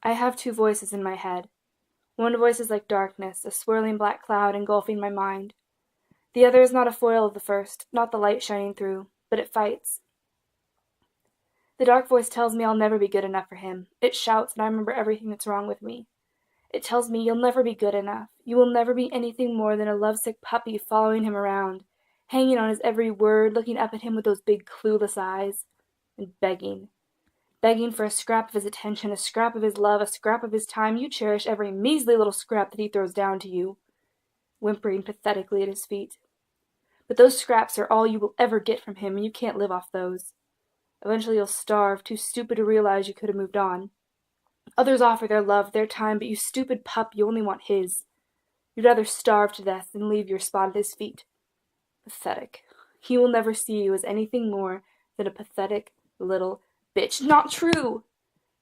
I have two voices in my head. One voice is like darkness, a swirling black cloud engulfing my mind. The other is not a foil of the first, not the light shining through, but it fights. The dark voice tells me I'll never be good enough for him. It shouts, and I remember everything that's wrong with me. It tells me you'll never be good enough. You will never be anything more than a lovesick puppy following him around, hanging on his every word, looking up at him with those big clueless eyes, and begging. Begging for a scrap of his attention, a scrap of his love, a scrap of his time. You cherish every measly little scrap that he throws down to you, whimpering pathetically at his feet. But those scraps are all you will ever get from him, and you can't live off those. Eventually you'll starve, too stupid to realize you could have moved on. Others offer their love, their time, but you stupid pup, you only want his. You'd rather starve to death than leave your spot at his feet. Pathetic. He will never see you as anything more than a pathetic little bitch. Not true!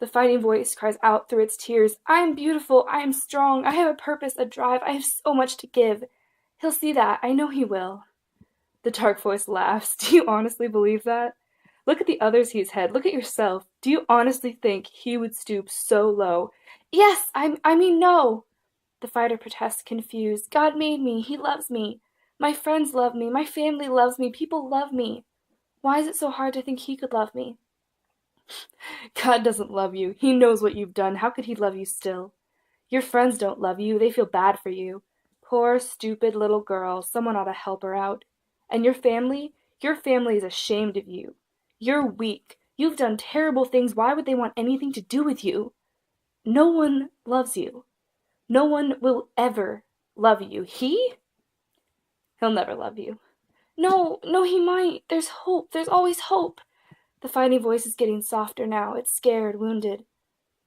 The fighting voice cries out through its tears. I am beautiful, I am strong, I have a purpose, a drive, I have so much to give. He'll see that, I know he will. The dark voice laughs. Do you honestly believe that? Look at the others he's had. Look at yourself. Do you honestly think he would stoop so low? Yes, I mean no. The fighter protests, confused. God made me. He loves me. My friends love me. My family loves me. People love me. Why is it so hard to think he could love me? God doesn't love you. He knows what you've done. How could he love you still? Your friends don't love you. They feel bad for you. Poor, stupid little girl. Someone ought to help her out. And your family? Your family is ashamed of you. You're weak. You've done terrible things. Why would they want anything to do with you? No one loves you. No one will ever love you. He'll never love you. No, he might. There's hope. There's always hope. The fighting voice is getting softer now. It's scared, wounded.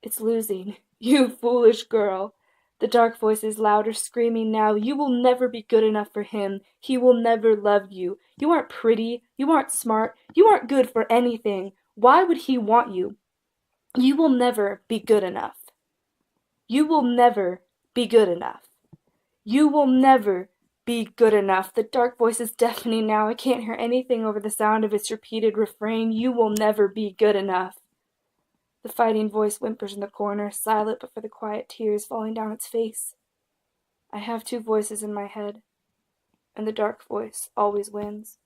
It's losing. You foolish girl. The dark voice is louder, screaming now. You will never be good enough for him. He will never love you. You aren't pretty. You aren't smart. You aren't good for anything. Why would he want you? You will never be good enough. You will never be good enough. You will never be good enough. The dark voice is deafening now. I can't hear anything over the sound of its repeated refrain. You will never be good enough. The fighting voice whimpers in the corner, silent but for the quiet tears falling down its face. I have two voices in my head, and the dark voice always wins.